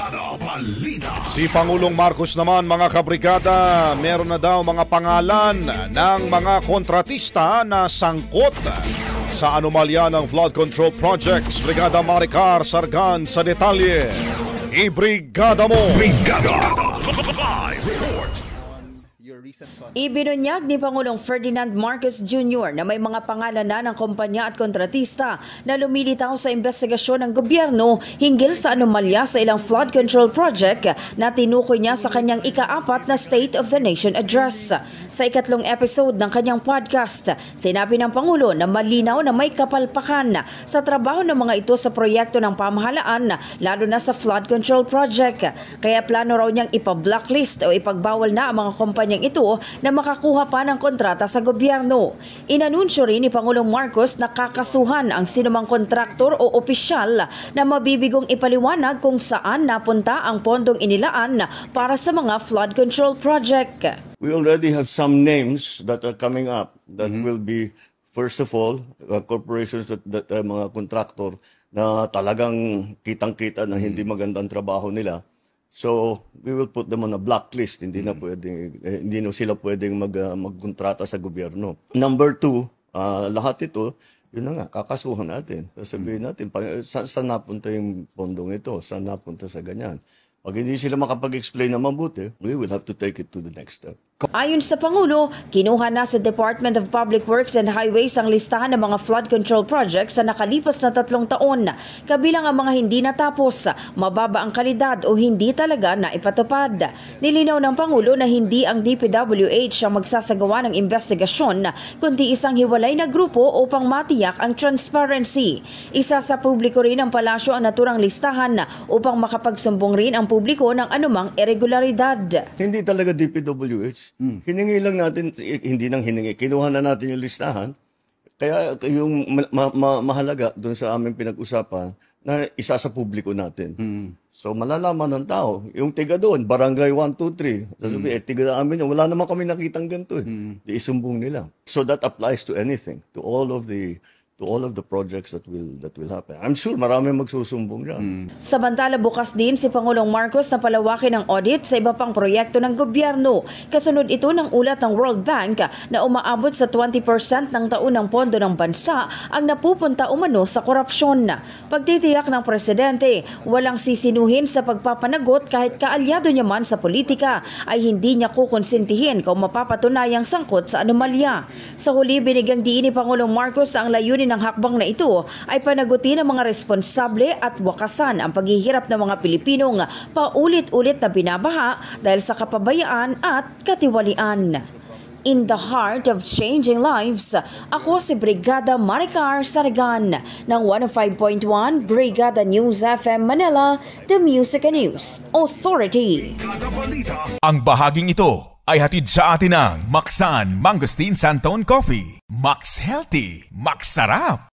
Brigada Balita. Si Pangulong Marcos naman, mga kabrigada, meron na daw mga pangalan ng mga kontratista na sangkot sa anomalya ng flood control projects. Brigada Maricar Sargan sa detalye. Ibrigada mo! Brigada Live Report. Ibinunyag ni Pangulong Ferdinand Marcos Jr. na may mga pangalan na ng kumpanya at kontratista na lumilitaw sa investigasyon ng gobyerno hinggil sa anomalya sa ilang flood control project na tinukoy niya sa kanyang ika-4 na State of the Nation Address. Sa ikatlong episode ng kanyang podcast, sinabi ng Pangulo na malinaw na may kapalpakan sa trabaho ng mga ito sa proyekto ng pamahalaan, lalo na sa flood control project. Kaya plano raw niyang ipa-blacklist o ipagbawal na ang mga kumpanyang ito na makakuha pa ng kontrata sa gobyerno. Inanunsyo rin ni Pangulong Marcos na kakasuhan ang sinumang kontraktor o opisyal na mabibigong ipaliwanag kung saan napunta ang pondong inilaan para sa mga flood control project. We already have some names that are coming up that will be, first of all, corporations that mga kontraktor na talagang kitang-kita na hindi magandang trabaho nila. So, we will put them on a blacklist. Hindi na sila pwedeng magkontrata sa gobyerno. Number 2, lahat ito, yun na nga, kakasuhan natin. Sasabihin natin, saan napunta yung pondong ito? Saan napunta sa ganyan? Pag hindi sila makapag-explain na mabuti, we will have to take it to the next step. Ayon sa Pangulo, kinuha na sa Department of Public Works and Highways ang listahan ng mga flood control projects sa nakalipas na 3 taon. Kabilang ang mga hindi natapos, mababa ang kalidad o hindi talaga naipatupad. Nilinaw ng Pangulo na hindi ang DPWH ang magsasagawa ng investigasyon, kundi isang hiwalay na grupo upang matiyak ang transparency. Isa sa publiko rin ng palasyo ang naturang listahan upang makapagsumbong rin ang publiko ng anumang irregularidad. Hindi talaga DPWH. Hiningi lang natin, hindi nang hiningi, kinuha na natin yung listahan. Kaya yung mahalaga doon sa aming pinag-usapan na isa sa publiko natin. So malalaman ng tao, yung tiga doon, barangay 1, 2, 3, sasabihin, tiga namin yun, wala naman kami nakitang ganito Di isumbong nila. So that applies to anything, to all of the projects that will happen. I'm sure maraming magsusumbong dyan. Samantala, bukas din si Pangulong Marcos na palawakin ang audit sa iba pang proyekto ng gobyerno. Kasunod ito ng ulat ng World Bank na umaabot sa 20% ng taunang pondo ng bansa ang napupunta umano sa korupsyon. Pagtitiyak ng presidente, walang sisinuhin sa pagpapanagot kahit kaalyado niya man sa politika ay hindi niya kukonsintihin kung mapapatunayang sangkot sa anomalya. Sa huli, binigyang diin ni Pangulong Marcos ang layunin ng hakbang na ito ay panagutin ng mga responsable at wakasan ang paghihirap ng mga Pilipinong paulit-ulit na binabaha dahil sa kapabayaan at katiwalian. In the heart of changing lives, ako si Brigada Maricar Sargan ng 105.1 Brigada News FM Manila, The Music and News Authority. Ang bahaging ito ay hatid sa atin ng Maxan Mangosteen Santon Coffee. Max Healthy, Max Sarap.